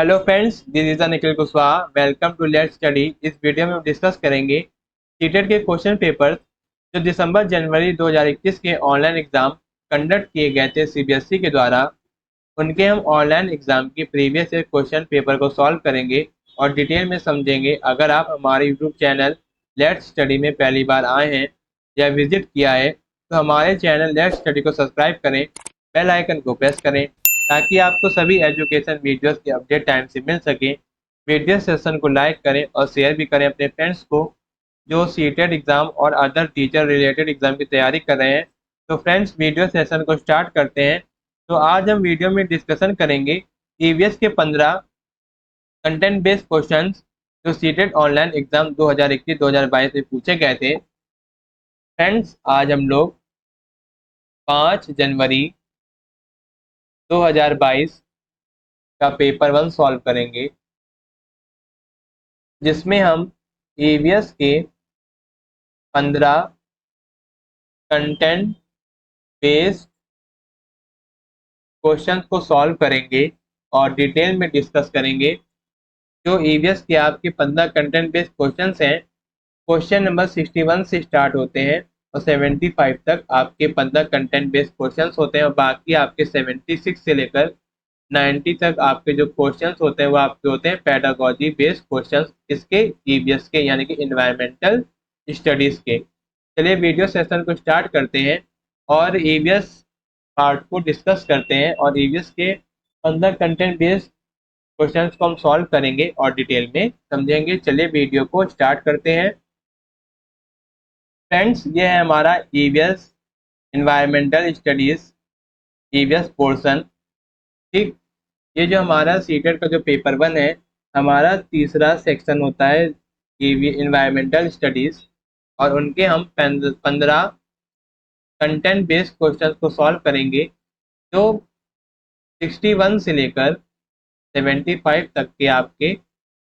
Hello friends, this is Nikhil Kushwaha. Welcome to let's study. इस video में हम डिस्कस करेंगे सीटेट के क्वेश्चन पेपर्स जो दिसंबर जनवरी 2021 के ऑनलाइन एग्जाम कंडक्ट किए गए थे सीबीएसई के द्वारा। उनके हम ऑनलाइन एग्जाम की प्रीवियस ईयर क्वेश्चन पेपर को सॉल्व करेंगे और डिटेल में समझेंगे। अगर आप हमारे यूट्यूब चैनल लेट्स स्टडी में पहली बार आए हैं या विजिट किया है तो हमारे चैनल लेट्स स्टडी को सब्सक्राइब करें, बेल आइकन को प्रेस करें ताकि आपको सभी एजुकेशन वीडियोस की अपडेट टाइम से मिल सके। वीडियो सेशन को लाइक करें और शेयर भी करें अपने फ्रेंड्स को जो सीटेट एग्जाम और अदर टीचर रिलेटेड एग्जाम की तैयारी कर रहे हैं। तो फ्रेंड्स, वीडियो सेशन को स्टार्ट करते हैं। तो आज हम वीडियो में डिस्कशन करेंगे ईवीएस के 15 कंटेंट बेस्ड क्वेश्चंस जो सीटेट ऑनलाइन एग्जाम 2021-2022 में पूछे गए थे। फ्रेंड्स, आज हम लोग 5 जनवरी 2022 का पेपर 1 सॉल्व करेंगे, जिसमें हम ईवीएस के 15 कंटेंट बेस्ड क्वेश्चंस को सॉल्व करेंगे और डिटेल में डिस्कस करेंगे। जो ईवीएस के आपके 15 कंटेंट बेस्ड क्वेश्चंस हैं, क्वेश्चन नंबर 61 से स्टार्ट होते हैं और 75 तक आपके 15 कंटेंट बेस्ड क्वेश्चंस होते हैं और बाकी आपके 76 से लेकर 90 तक आपके जो क्वेश्चंस होते हैं वो आपके होते हैं पेडागोजी बेस्ड क्वेश्चंस, इसके ईवीएस के यानी कि इन्वायरमेंटल स्टडीज के। चलिए वीडियो सेशन को स्टार्ट करते हैं और ईवीएस पार्ट को डिस्कस करते हैं और ईवीएस के 15 कंटेंट बेस्ड क्वेश्चंस को हम सॉल्व करेंगे और डिटेल में समझेंगे। चलिए वीडियो को स्टार्ट करते हैं। फ्रेंड्स, ये है हमारा EVS environmental studies EVS portion. ठीक, ये जो हमारा सीटेट का जो पेपर 1 है, हमारा तीसरा सेक्शन होता है इन्वायरमेंटल स्टडीज और उनके हम 15 कंटेंट बेस्ड क्वेश्चंस को सॉल्व करेंगे जो 61 से लेकर 75 तक के आपके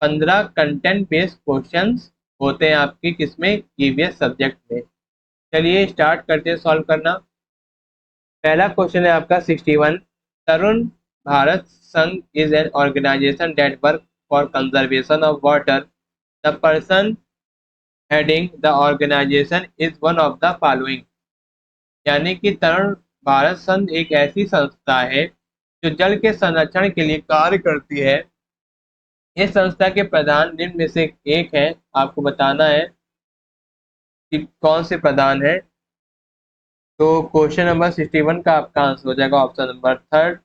15 कंटेंट बेस्ड क्वेश्चंस होते हैं आपके किसमें, ईवीएस सब्जेक्ट में। चलिए स्टार्ट करते हैं सॉल्व करना। पहला क्वेश्चन है आपका 61। Tarun Bharat Sangh is an organisation that work for conservation of water. The person heading the organisation is one of the following. यानी कि तरुण भारत संघ एक ऐसी संस्था है जो जल के संरक्षण के लिए कार्य करती है। इस संस्था के प्रधान निम्न में से एक है। आपको बताना है कि कौन से प्रधान है। तो क्वेश्चन नंबर 61 का आपका आंसर हो जाएगा ऑप्शन नंबर 3,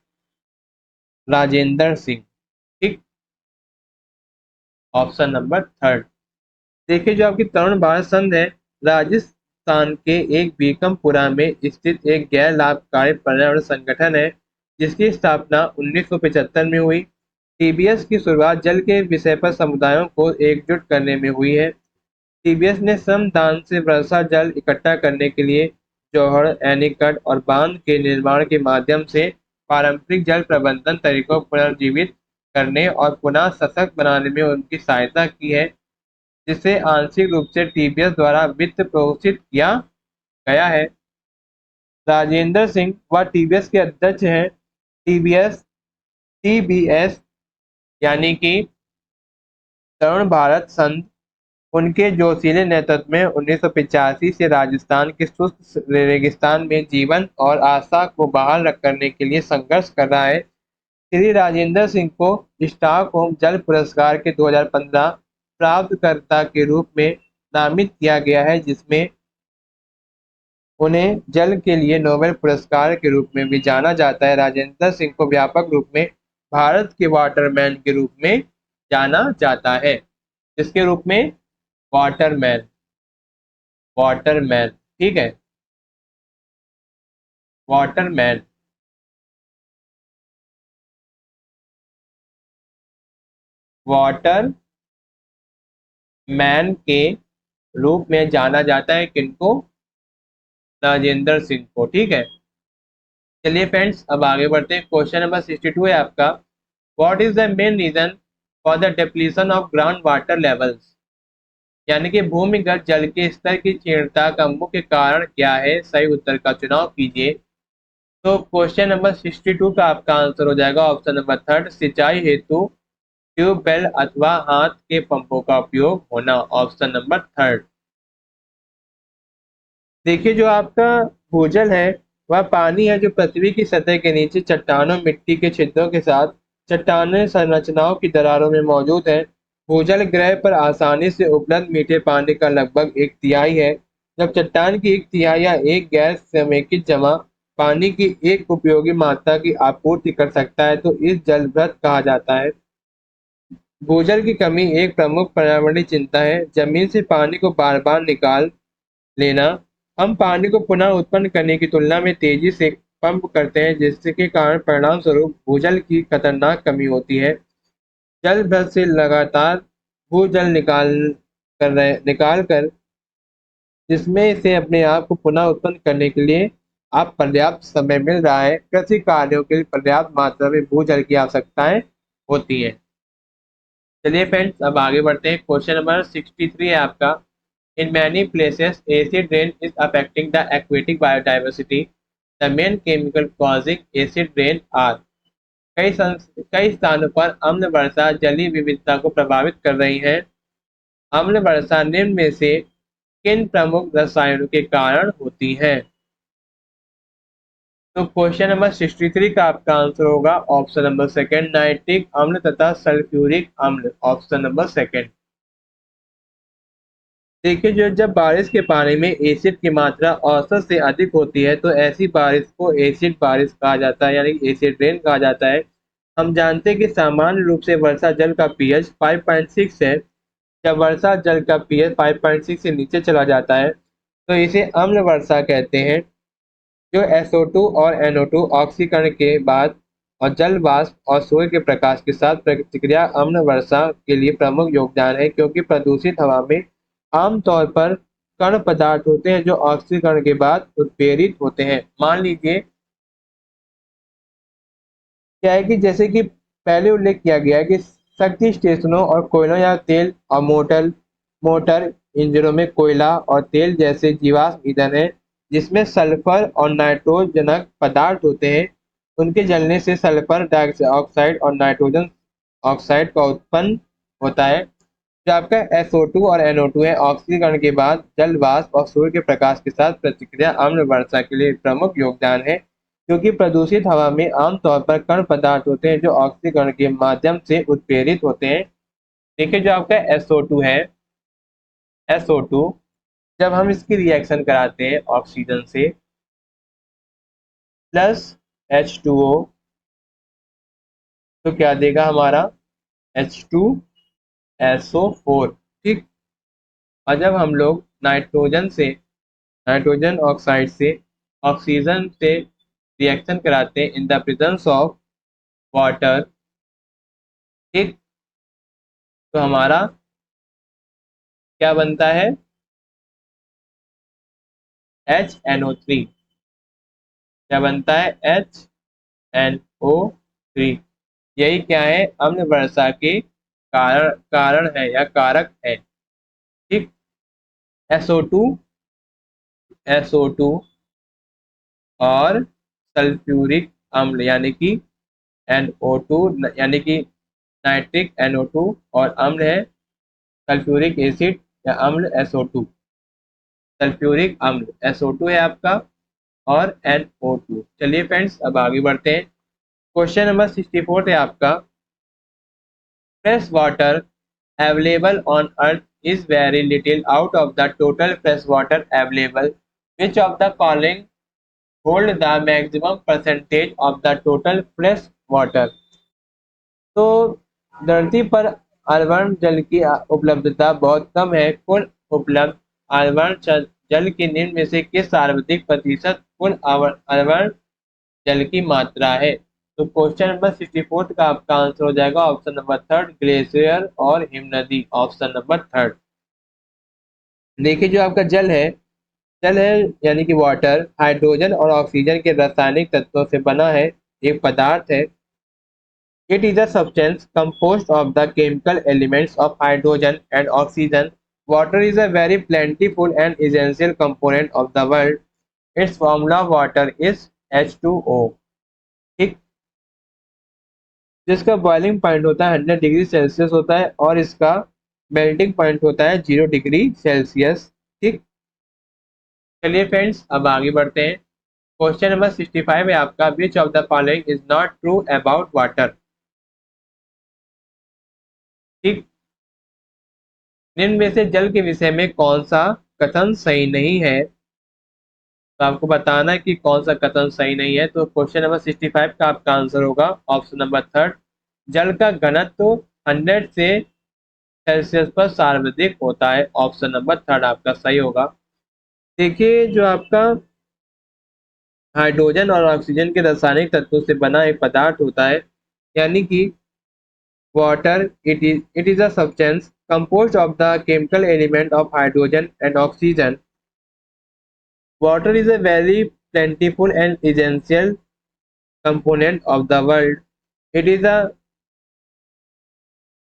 राजेंद्र सिंह। ठीक, ऑप्शन नंबर 3। देखिए, जो आपकी तरुण भारत संघ है, राजस्थान के एक बीकमपुरा में स्थित एक गैर लाभकारी पर्यावरण संगठन है जिसकी स्थापना 1975 में हुई। टीबीएस की शुरुआत जल के विषय पर समुदायों को एकजुट करने में हुई है। टीबीएस ने श्रमदान से वर्षा जल इकट्ठा करने के लिए जोहड़, एनीकट और बांध के निर्माण के माध्यम से पारंपरिक जल प्रबंधन तरीकों को पुनर्जीवित करने और पुनः सशक्त बनाने में उनकी सहायता की है, जिसे आंशिक रूप से टीबीएस द्वारा वित्त पोषित किया गया है। राजेंद्र सिंह व टीबीएस के अध्यक्ष हैं। टीबीएस टीबीएस यानी कि तरुण भारत संघ, उनके जोशीले नेतृत्व में 1985 से राजस्थान के शुष्क रेगिस्तान में जीवन और आशा को बहाल करने के लिए संघर्ष कर रहा है। श्री राजेंद्र सिंह को स्टॉकहोम जल पुरस्कार के 2015 प्राप्तकर्ता के रूप में नामित किया गया है, जिसमें उन्हें जल के लिए नोबेल पुरस्कार के रूप में भी जाना जाता है। राजेंद्र सिंह को व्यापक रूप में भारत के वाटरमैन के रूप में जाना जाता है। इसके रूप में वाटरमैन, वाटरमैन। ठीक है, वाटरमैन। वाटर मैन के रूप में जाना जाता है किनको, राजेंद्र सिंह को। ठीक है, चलिए फ्रेंड्स अब आगे बढ़ते हैं। क्वेश्चन नंबर 62 है आपका। What is the main reason for the depletion of ground water levels. यानी कि भूमिगत जल के स्तर की क्षीणता का मुख्य कारण क्या है। सही उत्तर का चुनाव कीजिए। तो क्वेश्चन नंबर 62 का आपका आंसर हो जाएगा ऑप्शन नंबर 3, सिंचाई हेतु ट्यूबवेल अथवा हाथ के पंपों का उपयोग होना, ऑप्शन नंबर थर्ड। देखिए जो आपका भूजल है वह पानी है जो पृथ्वी की सतह के नीचे चट्टानों, मिट्टी के छिद्रों के साथ चट्टानें संरचनाओं की दरारों में मौजूद है। भूजल ग्रह पर आसानी से उपलब्ध मीठे पानी का लगभग एक तिहाई है। जब चट्टान की एक तिहाई या एक गैर समेकित जमा पानी की एक उपयोगी मात्रा की आपूर्ति कर सकता है तो इस जलभृत कहा जाता है। भूजल की कमी एक प्रमुख पर्यावरणीय चिंता है। जमीन से पानी को बार बार निकाल लेना। हम पानी को पुनः उत्पन्न करने की तुलना में तेजी से पंप करते हैं, जिसके कारण परिणाम स्वरूप भूजल की खतरनाक कमी होती है। जल भ्रष्ट से लगातार भूजल निकाल कर जिसमें से अपने आप को पुनः उत्पन्न करने के लिए आप पर्याप्त समय मिल रहा है। कृषि कार्यों के लिए पर्याप्त मात्रा में भूजल की आवश्यकताएं होती है। चलिए फ्रेंड्स अब आगे बढ़ते हैं। क्वेश्चन नंबर 63 है आपका। In many places, acid rain is affecting the aquatic biodiversity. The main chemical causing acid rain are कई स्थानों पर अम्ल वर्षा जलीय विविधता को प्रभावित कर रही है। अम्ल वर्षा निम्न में से किन प्रमुख रसायनों के कारण होती है? तो क्वेश्चन नंबर 63 का आपका आंसर होगा ऑप्शन नंबर सेकंड, नाइट्रिक अम्ल तथा सल्फ्यूरिक अम्ल, ऑप्शन नंबर सेकंड। देखिए जो जब बारिश के पानी में एसिड की मात्रा औसत से अधिक होती है तो ऐसी बारिश को एसिड बारिश कहा जाता है, यानी एसिड रेन कहा जाता है। हम जानते हैं कि सामान्य रूप से वर्षा जल का पीएच 5.6 है। जब वर्षा जल का पीएच 5.6 से नीचे चला जाता है तो इसे अम्ल वर्षा कहते हैं। जो SO2 और NO2 ऑक्सीकरण के बाद और जल वाष्प और सूर्य के प्रकाश के साथ प्रतिक्रिया अम्ल वर्षा के लिए प्रमुख योगदान है, क्योंकि प्रदूषित हवा में आमतौर पर कण पदार्थ होते हैं जो ऑक्सीकरण के बाद उत्प्रेरित होते हैं। मान लीजिए क्या है कि जैसे कि पहले उल्लेख किया गया है कि शक्ति स्टेशनों और कोयलों या तेल और मोटर इंजनों में कोयला और तेल जैसे जीवाश्म ईंधन है जिसमें सल्फर और नाइट्रोजनक पदार्थ होते हैं। उनके जलने से सल्फर डाइऑक्साइड और नाइट्रोजन ऑक्साइड का उत्पन्न होता है। जो आपका SO2 और NO2 है ऑक्सीकरण के बाद जल वाष्प और सूर्य के प्रकाश के साथ प्रतिक्रिया अम्ल वर्षा के लिए प्रमुख योगदान है, क्योंकि प्रदूषित हवा में आमतौर पर कण पदार्थ होते हैं जो ऑक्सीकरण के माध्यम से उत्प्रेरित होते हैं। देखिए जो आपका SO2 है, SO2 जब हम इसकी रिएक्शन कराते हैं ऑक्सीजन से प्लस H2O तो क्या देगा हमारा H2SO4, ठीक। और जब हम लोग नाइट्रोजन ऑक्साइड से ऑक्सीजन से रिएक्शन कराते हैं in the presence of water, ठीक, तो हमारा क्या बनता है HNO3। क्या बनता है HNO3। यही क्या है अम्ल वर्षा के कारण है या कारक है, ठीक। SO2 और सल्फ्यूरिक अम्ल यानी कि NO2 यानी कि नाइट्रिक NO2 और अम्ल है सल्फ्यूरिक एसिड या अम्ल SO2। सल्फ्यूरिक अम्ल SO2 है आपका और NO2। चलिए फ्रेंड्स अब आगे बढ़ते हैं। क्वेश्चन नंबर 64 है आपका। Fresh water available on earth is very little out of the total fresh water available. Which of the following hold the maximum percentage of the total fresh water? तो धरती पर अम्लवर्ण जल की उपलब्धता बहुत कम है। कुल उपलब्ध अम्लवर्ण जल के निम्न में से किस सर्वाधिक प्रतिशत कुल अम्लवर्ण जल की मात्रा है? तो क्वेश्चन नंबर 64 का आपका आंसर हो जाएगा ऑप्शन नंबर थर्ड, ग्लेशियर और हिमनदी, ऑप्शन नंबर थर्ड। देखिए जो आपका जल है यानी कि वाटर हाइड्रोजन और ऑक्सीजन के रासायनिक तत्वों से बना है, एक पदार्थ है। It is a substance composed of the chemical elements of hydrogen and oxygen. Water is a very plentiful and essential component of the world. Its formula water is H2O, ठीक। जिसका बॉइलिंग पॉइंट होता है 100 degree Celsius होता है और इसका melting point होता है 0 डिग्री सेल्सियस। ठीक, चलिए फ्रेंड्स अब आगे बढ़ते हैं। क्वेश्चन नंबर 65 है आपका, विच of the following is not true about water. ठीक, निम्न में से जल के विषय में कौन सा कथन सही नहीं है। तो आपको बताना है कि कौन सा कथन सही नहीं है। तो क्वेश्चन नंबर 65 का आपका आंसर होगा ऑप्शन नंबर थर्ड, जल का घनत्व 100 से सेल्सियस पर सर्वाधिक होता है। ऑप्शन नंबर थर्ड आपका सही होगा। देखिए, जो आपका हाइड्रोजन और ऑक्सीजन के रासायनिक तत्वों से बना एक पदार्थ होता है, यानी कि water, it is a substance composed of the chemical element of hydrogen and oxygen. Water is a very plentiful and essential component of the world. It is a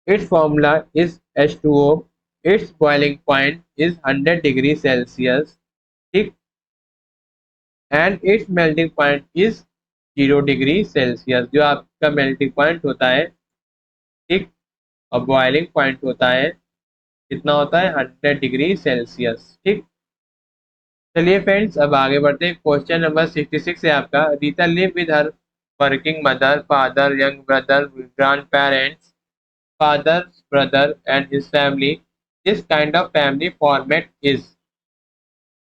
its formula is H2O. Its boiling point is 100 degrees Celsius. ठीक, and its melting point is 0 degree Celsius. जो आपका melting point होता है, ठीक, और boiling point होता है, कितना होता है 100 डिग्री सेल्सियस। ठीक, चलिए फ्रेंड्स अब आगे बढ़ते हैं। क्वेश्चन नंबर 66 है आपका, Rita live with her working mother, father, young brother, grand parents, father, brother and his family. This kind of family format is.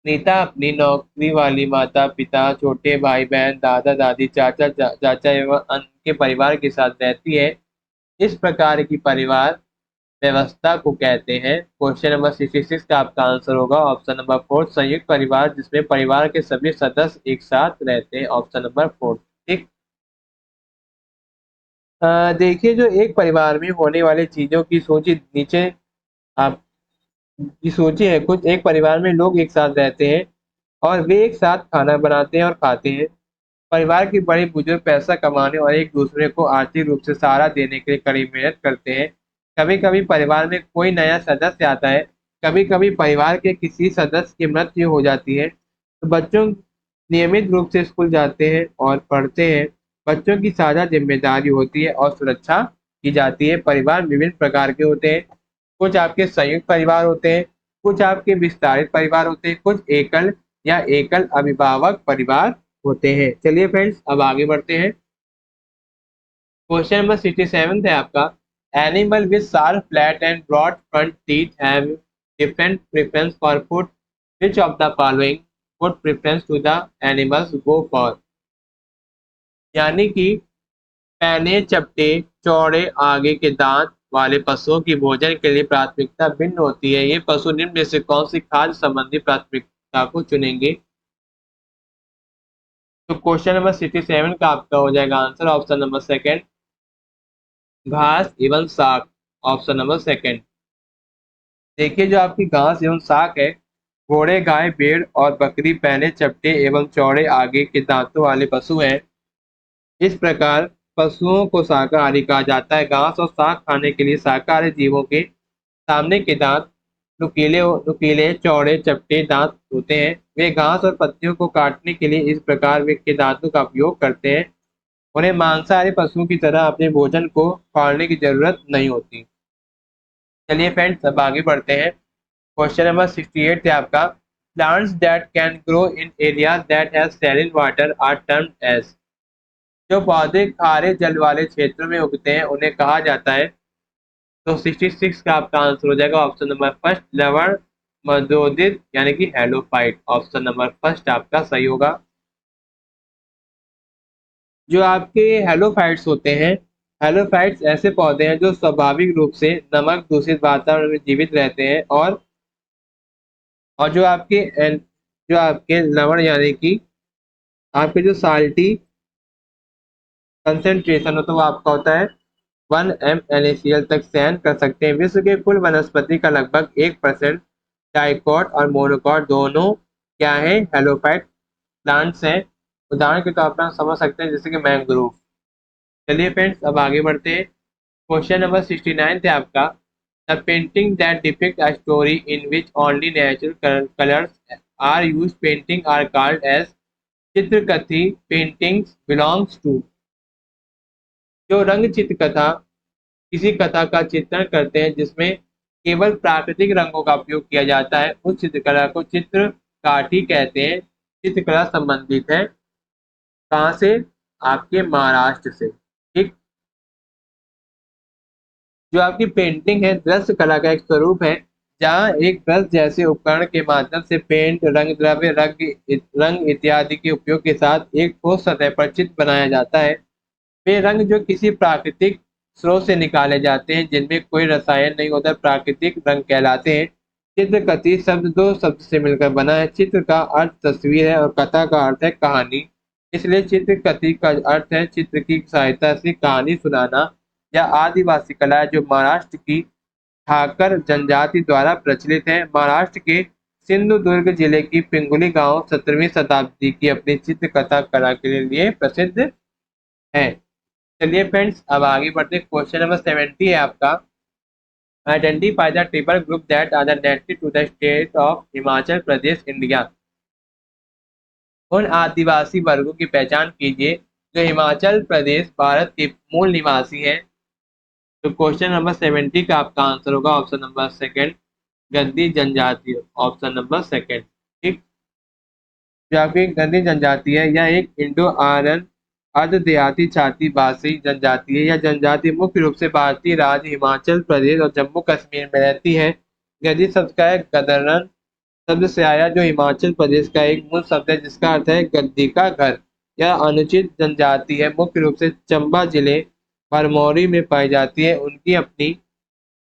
Nita अपनी नौकरी वाली माता पिता, छोटे भाई बहन, दादा दादी, चाचा एवं उनके परिवार के साथ रहती है। इस प्रकार की परिवार व्यवस्था को कहते हैं। क्वेश्चन नंबर 66 का आपका आंसर होगा ऑप्शन नंबर फोर, संयुक्त परिवार, जिसमें परिवार के सभी सदस्य एक साथ रहते हैं। Option number four. ठीक, देखिए, जो एक परिवार में होने वाली चीजों की सूची नीचे आप की सूची है। कुछ एक परिवार में लोग एक साथ रहते हैं और वे एक साथ खाना बनाते हैं और खाते हैं। परिवार के बड़े बुजुर्ग पैसा कमाने और एक दूसरे को आर्थिक रूप से सहारा देने के लिए कड़ी मेहनत करते हैं। कभी कभी परिवार में कोई नया सदस्य आता है। कभी कभी परिवार के किसी सदस्य की मृत्यु हो जाती है, तो बच्चों नियमित रूप से स्कूल जाते हैं और पढ़ते हैं। बच्चों की साझा जिम्मेदारी होती है और सुरक्षा की जाती है। परिवार विभिन्न प्रकार के होते हैं। कुछ आपके संयुक्त परिवार होते हैं, कुछ आपके विस्तारित परिवार होते हैं, कुछ एकल या एकल अभिभावक परिवार होते हैं। चलिए फ्रेंड्स अब आगे बढ़ते हैं। क्वेश्चन नंबर 67 है आपका, animal with sharp flat and broad front teeth have different preference for food, which of the following food preference to the animals go for. यानी कि पैने चपटे चौड़े आगे के दांत वाले पशुओं की भोजन के लिए प्राथमिकता भिन्न होती है। ये पशु निम्न में से कौन सी खाद्य संबंधी प्राथमिकता को चुनेंगे। तो क्वेश्चन नंबर 67 का आपका हो जाएगा आंसर ऑप्शन नंबर सेकंड, घास एवं साग। Option number second. देखिए, जो आपकी घास एवं साग है, घोड़े, गाय, भेड़ और बकरी पहले चपटे एवं चौड़े आगे के दांतों वाले पशु हैं। इस प्रकार पशुओं को शाकाहारी कहा जाता है। घास और साग खाने के लिए शाकाहारी जीवों के सामने के दांत नुकीले नुकीले चौड़े चपटे दांत होते हैं। वे घास और पत्तियों को काटने के लिए इस प्रकार वे के दांतों का उपयोग करते हैं। उन्हें मांसाहारी पशुओं की तरह अपने भोजन को फाड़ने की जरूरत नहीं होती। चलिए फ्रेंड्स अब आगे बढ़ते हैं। क्वेश्चन नंबर 68 है आपका, plants that can grow in area that has saline water are termed as. जो पौधे खारे जल वाले क्षेत्रों में उगते हैं उन्हें कहा जाता है। तो 66 का आपका आंसर हो जाएगा ऑप्शन नंबर फर्स्ट, लवण मधोदित यानी कि हेलोफाइट। ऑप्शन नंबर फर्स्ट आपका सही होगा। जो आपके हेलोफाइट्स होते हैं, हेलोफाइट्स ऐसे पौधे हैं जो स्वाभाविक रूप से नमक दूषित वातावरण में जीवित रहते हैं। और जो आपके लवण यानी कि आपके जो साल्टी कंसेंट्रेशन होता है वो आपका होता है 1 mNaCl तक सहन कर सकते हैं। विश्व के कुल वनस्पति का लगभग 1% डाइकॉट और मोनोकॉट दोनों क्या है, हेलोफाइट प्लांट्स हैं। उदाहरण के तौर पर हम समझ सकते हैं जैसे कि मैंग्रोव। चलिए फ्रेंड्स अब आगे बढ़ते हैं। क्वेश्चन नंबर 69 है आपका, the painting that depict a story in which only natural colours are used painting are called as. Chitrakathi paintings belongs to. जो रंग चित्र कथा किसी कथा का चित्रण करते हैं जिसमें केवल प्राकृतिक रंगों का उपयोग किया जाता है, उस चित्रकला को चित्रकाठी कहते हैं। चित्रकला संबंधित है कहाँ से? आपके महाराष्ट्र से। ठीक। जो आपकी पेंटिंग है दृश्य कला का एक स्वरूप है जहाँ एक ब्रश जैसे उपकरण के माध्यम से पेंट, रंग द्रव्य, रंग इत्यादि के उपयोग के साथ एक ठोस सतह पर चित्र बनाया जाता है। वे रंग जो किसी प्राकृतिक स्रोत से निकाले जाते हैं जिनमें कोई रसायन नहीं होता, प्राकृतिक रंग कहलाते हैं। चित्रकथी शब्द दो शब्द से मिलकर बना है। चित्र का अर्थ तस्वीर है और कथा का अर्थ है कहानी। इसलिए चित्रकथी का अर्थ है चित्र की सहायता से कहानी सुनाना। या आदिवासी कला है जो महाराष्ट्र की ठाकर जनजाति द्वारा प्रचलित है। महाराष्ट्र के सिंधुदुर्ग जिले की पिंगुली गांव 17वीं शताब्दी की अपनी चित्रकथा कला के लिए प्रसिद्ध है। चलिए फ्रेंड्स अब आगे बढ़ते। क्वेश्चन नंबर 70 है आपका। Identify the tribal group that are native to the state of Himachal Pradesh India. उन आदिवासी वर्गों की पहचान कीजिए जो हिमाचल प्रदेश भारत के मूल निवासी हैं। तो क्वेश्चन नंबर 70 का आपका आंसर होगा ऑप्शन नंबर सेकंड, गद्दी जनजाति, ऑप्शन नंबर सेकंड। ठीक। जो आपकी गद्दी जनजाति है यह एक इंडो आर्यन अर्ध देहाती छाती भाषी जनजाति है। यह जनजाति मुख्य रूप से भारतीय राज्य हिमाचल प्रदेश और जम्मू कश्मीर में रहती है। गद्दी शब्द का एक गदरन शब्द से आया जो हिमाचल प्रदेश का एक मूल शब्द है जिसका अर्थ है गद्दी का घर। यह अनुचित जनजाति है, मुख्य रूप से चंबा जिले भरमौरी में पाई जाती है। उनकी अपनी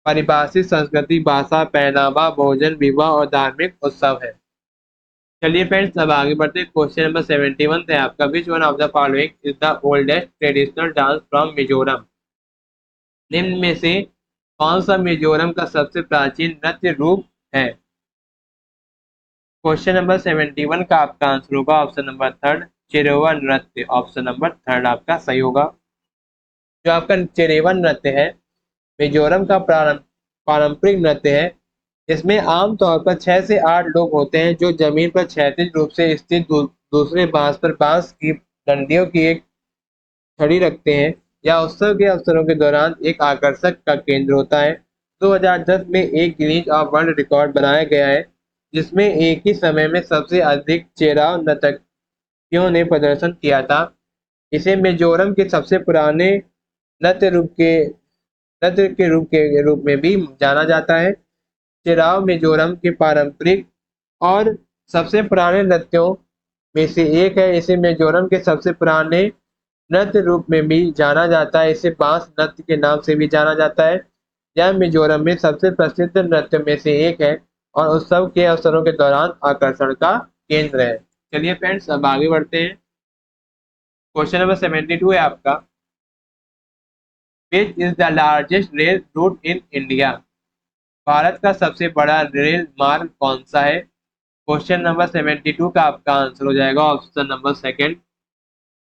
परिभाषित संस्कृति, भाषा, पहनावा, भोजन, विवाह और धार्मिक उत्सव है। चलिए फ्रेंड्स अब आगे बढ़ते हैं। क्वेश्चन नंबर 71 है आपका। विच one of the following is the oldest traditional dance from Mizoram. निम्न में से कौन सा मिजोरम का सबसे प्राचीन नृत्य रूप है? क्वेश्चन नंबर 71 का आपका आंसर होगा ऑप्शन नंबर थर्ड, चिरेवा नृत्य, ऑप्शन नंबर थर्ड आपका सही होगा। जो आपका चिरेवा नृत्य है मिजोरम का पारंपरिक नृत्य है। इसमें आमतौर पर 6 से 8 लोग होते हैं जो जमीन पर क्षैतिज रूप से स्थित दूसरे बांस पर बांस की डंडियों की एक छड़ी रखते हैं। यह उत्सव के अवसरों के दौरान एक आकर्षक का केंद्र होता है। 2010 में एक गिनीज ऑफ वर्ल्ड रिकॉर्ड बनाया गया है जिसमें एक ही समय में सबसे अधिक चेराव नर्तकियों ने प्रदर्शन किया था। इसे मिजोरम के सबसे पुराने नृत्य के रूप में भी जाना जाता है। चिराव मिजोरम के पारंपरिक और सबसे पुराने नृत्यों में से एक है। इसे मिजोरम के सबसे पुराने नृत्य रूप में भी जाना जाता है। इसे बांस नृत्य के नाम से भी जाना जाता है। यह मिजोरम में सबसे प्रसिद्ध नृत्य में से एक है और उत्सव के अवसरों के दौरान आकर्षण का केंद्र है। चलिए फ्रेंड्स अब आगे बढ़ते हैं। क्वेश्चन नंबर 72 है आपका। Which is the largest rail route in India. Bharat का सबसे बड़ा रेल मार्ग कौन सा है? क्वेश्चन नंबर 72 का आपका आंसर हो जाएगा ऑप्शन नंबर सेकंड,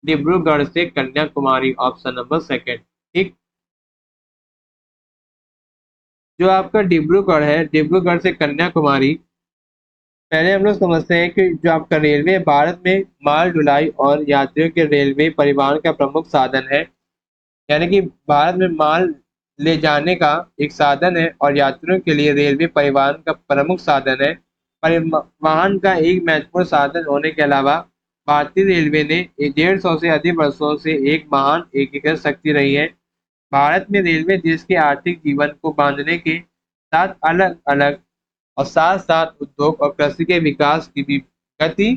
डिब्रूगढ़ से कन्याकुमारी, ऑप्शन नंबर सेकंड। ठीक। जो आपका डिब्रूगढ़ है, डिब्रूगढ़ से कन्याकुमारी, पहले हम लोग समझते हैं कि जो आपका रेलवे भारत में माल ढुलाई और यात्रियों के रेलवे परिवहन का प्रमुख साधन है। यानी कि भारत में माल ले जाने का एक साधन है और यात्रियों के लिए रेलवे परिवहन का प्रमुख साधन है। परिवहन का एक महत्वपूर्ण साधन होने के अलावा भारतीय रेलवे ने 150 से अधिक वर्षों से एक महान एकीकृत शक्ति रही है। भारत में रेलवे देश के आर्थिक जीवन को बांधने के साथ अलग अलग और साथ साथ उद्योग और कृषि के विकास की भी गति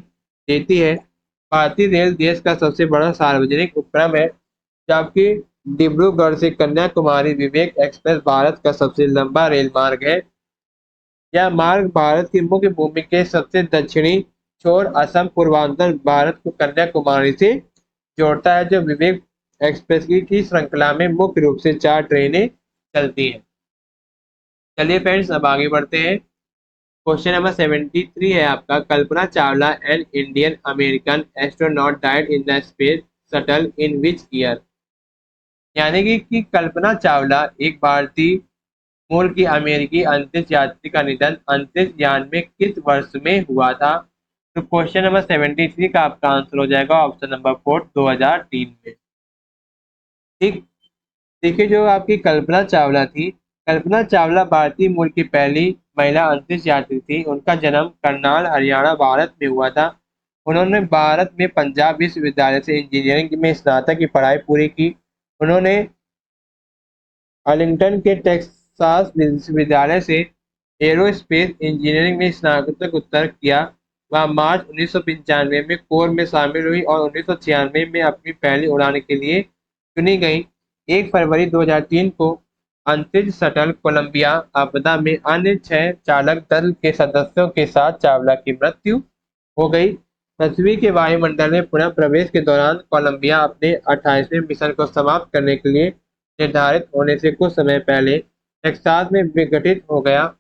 देती है। भारतीय रेल देश का सबसे बड़ा सार्वजनिक उपक्रम है जबकि डिब्रूगढ़ से कन्याकुमारी विवेक एक्सप्रेस भारत का सबसे लंबा रेल मार्ग है। यह मार्ग भारत की मुख्य भूमि के सबसे दक्षिणी छोर असम पूर्वांचल भारत को कन्याकुमारी से जोड़ता है। जो विवेक एक्सप्रेस की श्रृंखला में मुख्य रूप से 4 ट्रेनें चलती हैं। चलिए फ्रेंड्स अब आगे बढ़ते हैं। क्वेश्चन नंबर 73 है आपका। Kalpana Chawla an Indian American astronaut died in the space shuttle in which year. यानी कि कल्पना चावला एक भारतीय मूल की अमेरिकी अंतरिक्ष यात्री का निधन अंतरिक्ष यान में किस वर्ष में हुआ था? तो क्वेश्चन नंबर 73 का आपका आंसर हो जाएगा ऑप्शन नंबर 4, 2003 में। ठीक। देखिए, जो आपकी कल्पना चावला थी, कल्पना चावला भारतीय मूल की पहली महिला अंतरिक्ष यात्री थी। उनका जन्म करनाल, हरियाणा, भारत में हुआ था। उन्होंने भारत में पंजाब विश्वविद्यालय से इंजीनियरिंग में स्नातक की पढ़ाई पूरी की। उन्होंने आर्लिंगटन के टेक्सास विश्वविद्यालय से एरोस्पेस इंजीनियरिंग में स्नातकोत्तर किया। वह मार्च 1995 में कोर में शामिल हुई और 1996 में अपनी पहली उड़ान के लिए चुनी गई। 1 फरवरी 2003 को अंतरिक्ष शटल कोलंबिया आपदा में अन्य 6 चालक दल के सदस्यों के साथ चावला की मृत्यु हो गई। पृथ्वी के वायुमंडल में पुनः प्रवेश के दौरान कोलंबिया अपने 28वें मिशन को समाप्त करने के लिए निर्धारित होने से कुछ समय पहले टेक्सास में विघटित हो गया।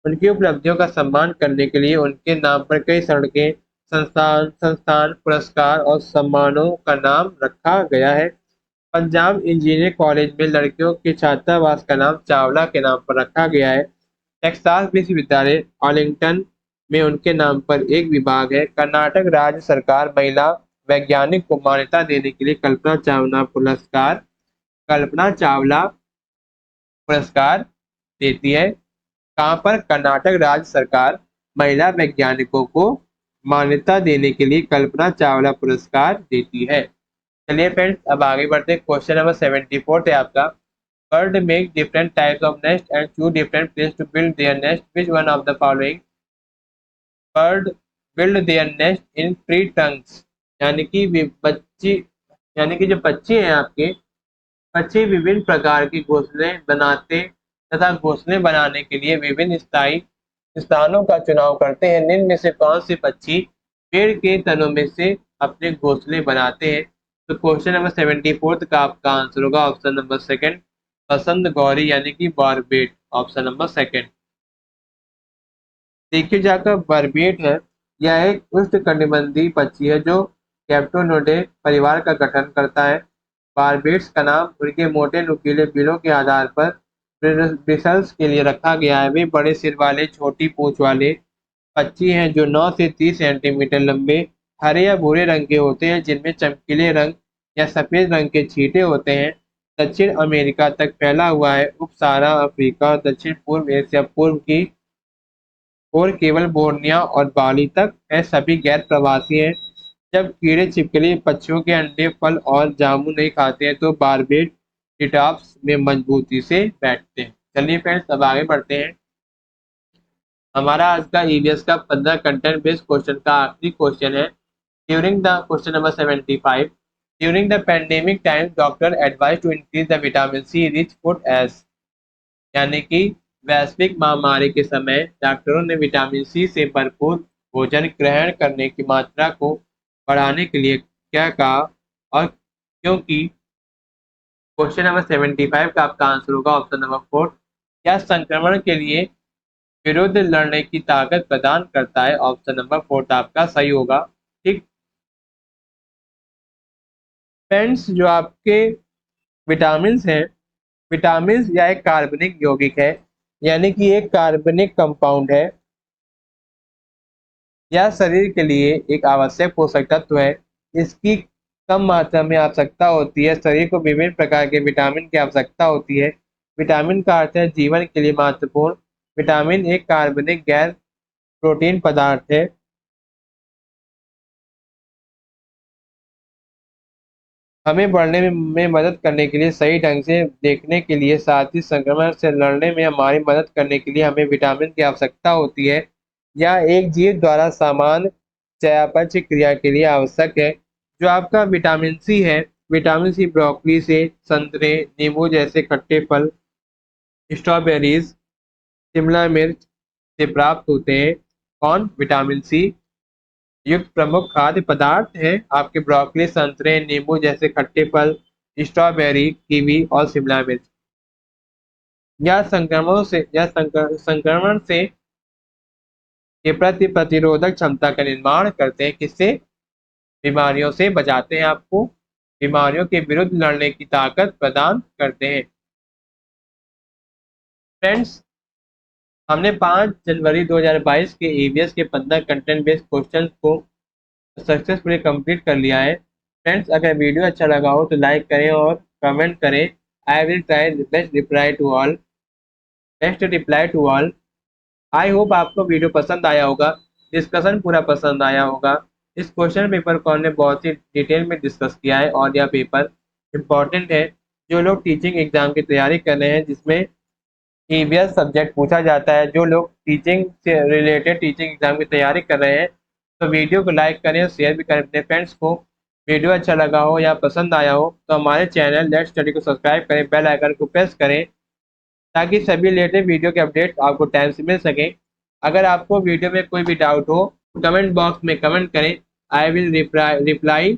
उनकी उपलब्धियों का सम्मान करने के लिए उनके नाम पर कई सड़कें, संस्थान, पुरस्कार और सम्मानों का नाम रखा गया है। पंजाब इंजीनियरिंग कॉलेज में लड़कियों के छात्रावास का नाम चावला के नाम पर रखा गया है। टेक्सास विश्वविद्यालय आर्लिंगटन में उनके नाम पर एक विभाग है। कर्नाटक राज्य सरकार महिला वैज्ञानिक को मान्यता देने के लिए कल्पना चावला पुरस्कार देती है। कहाँ पर? कर्नाटक राज्य सरकार महिला वैज्ञानिकों को मान्यता देने के लिए कल्पना चावला पुरस्कार देती है। चलिए फ्रेंड्स, अब आगे बढ़ते हैं। क्वेश्चन नंबर 74 है आपका। Bird make different types of nest and choose different place to build their nest, which one of the following bird build their nest in tree trunks? यानी कि बच्ची यानी कि जो बच्चे हैं आपके, बच्चे विभिन्न प्रकार की घोंसले बनाते तथा घोंसले बनाने के लिए विभिन्न स्थायी स्थानों का चुनाव करते हैं। निम्न में से कौन से पक्षी पेड़ के तनों में से अपने घोंसले बनाते हैं? तो क्वेश्चन नंबर 74 का आपका आंसर होगा ऑप्शन नंबर सेकंड, पसंद गौरी यानी कि बारबेट, ऑप्शन नंबर सेकंड। देखिए, जाकर बारबेट है, यह एक उष्णकटिबंधीय पक्षी है जो कैप्टोनोडे परिवार का गठन करता है। बारबेट्स का नाम उनके मोटे नुकीले बिलों के आधार पर ब्रिसल्स के लिए रखा गया है। वे बड़े सिर वाले, छोटी पूंछ वाले पक्षी हैं जो 9 से 30 सेंटीमीटर लंबे, हरे या भूरे रंग के होते हैं, जिनमें चमकीले रंग या सफेद रंग के छींटे होते हैं। दक्षिण अमेरिका तक फैला हुआ है। उप सहारा अफ्रीका, दक्षिण पूर्व एशिया, पूर्व की और केवल बोर्नियो और बाली तक है। सभी गैर प्रवासी हैं। जब कीड़े छिपकली पक्षियों के अंडे, फल और जामुन नहीं खाते हैं तो बारबेट टिटॉप्स में मजबूती से बैठते हैं। चलिए फ्रेंड्स, अब आगे बढ़ते हैं। हमारा आज का ईवीएस का 15 कंटेंट बेस्ड क्वेश्चन का आखिरी क्वेश्चन है। During the question number 75, during the pandemic time doctor advise to increase the vitamin C rich food as? यानी कि वैश्विक महामारी के समय डॉक्टरों ने विटामिन सी से भरपूर भोजन ग्रहण करने की मात्रा को बढ़ाने के लिए क्या कहा और क्योंकि? क्वेश्चन नंबर 75 का आपका आंसर होगा ऑप्शन नंबर 4, क्या संक्रमण के लिए विरुद्ध लड़ने की ताकत प्रदान करता है? ऑप्शन नंबर 4 आपका सही होगा। ठीक फ्रेंड्स, जो आपके विटामिन हैं, विटामिन या एक कार्बनिक यौगिक है, यानी कि एक कार्बनिक कंपाउंड है। यह शरीर के लिए एक आवश्यक पोषक तत्व है। इसकी कम मात्रा में आवश्यकता होती है। शरीर को विभिन्न प्रकार के विटामिन की आवश्यकता होती है। विटामिन का अर्थ है जीवन के लिए महत्वपूर्ण। विटामिन एक कार्बनिक गैर प्रोटीन पदार्थ है। हमें बढ़ने में मदद करने के लिए, सही ढंग से देखने के लिए, साथ ही संक्रमण से लड़ने में हमारी मदद करने के लिए हमें विटामिन की आवश्यकता होती है। यह एक जीव द्वारा सामान्य चयापचय क्रिया के लिए आवश्यक है। जो आपका विटामिन सी है, विटामिन सी ब्रोकली से, संतरे, नींबू जैसे खट्टे फल, स्ट्रॉबेरीज, शिमला मिर्च से प्राप्त होते हैं। कौन? विटामिन सी युक्त प्रमुख खाद्य पदार्थ है आपके ब्रोकली, संतरे, नींबू जैसे खट्टे फल, स्ट्रॉबेरी, कीवी और शिमला मिर्च। संक्रमण से के प्रति प्रतिरोधक क्षमता का निर्माण करते हैं। किससे? बीमारियों से बचाते हैं, आपको बीमारियों के विरुद्ध लड़ने की ताकत प्रदान करते हैं। फ्रेंड्स, हमने 5 जनवरी 2022 के ईवीएस के 15 कंटेंट बेस्ड क्वेश्चन को सक्सेसफुली कंप्लीट कर लिया है। फ्रेंड्स, अगर वीडियो अच्छा लगा हो तो लाइक करें और कमेंट करें। I will try best reply to all. Best reply to all. I hope आपको वीडियो पसंद आया होगा, डिस्कशन पूरा पसंद आया होगा। इस क्वेश्चन पेपर को हमने बहुत ही डिटेल में डिस्कस किया है और यह पेपर इम्पॉर्टेंट है। जो लोग टीचिंग एग्जाम की तैयारी कर रहे हैं जिसमें ईवीएस सब्जेक्ट पूछा जाता है, जो लोग टीचिंग से रिलेटेड टीचिंग एग्जाम की तैयारी कर रहे हैं, तो वीडियो को लाइक करें और शेयर भी करें अपने फ्रेंड्स को। वीडियो अच्छा लगा हो या पसंद आया हो तो हमारे चैनल लेट्स स्टडी को सब्सक्राइब करें, बेल आइकन को प्रेस करें ताकि सभी लेटेस्ट वीडियो के अपडेट आपको टाइम से मिल सके। अगर आपको वीडियो में कोई भी डाउट हो कमेंट बॉक्स में कमेंट करें। I will reply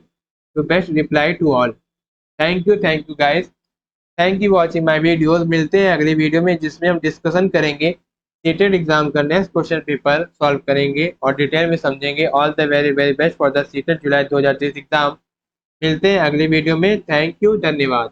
to best reply to all. Thank you guys. Thank you watching my videos. मिलते हैं अगली वीडियो में जिसमें हम डिस्कशन करेंगे सीटेड एग्जाम का नेक्स्ट क्वेश्चन पेपर सॉल्व करेंगे और डिटेल में समझेंगे। All the very very best for the CTET July 2023 exam. मिलते हैं अगली वीडियो में। थैंक यू, धन्यवाद।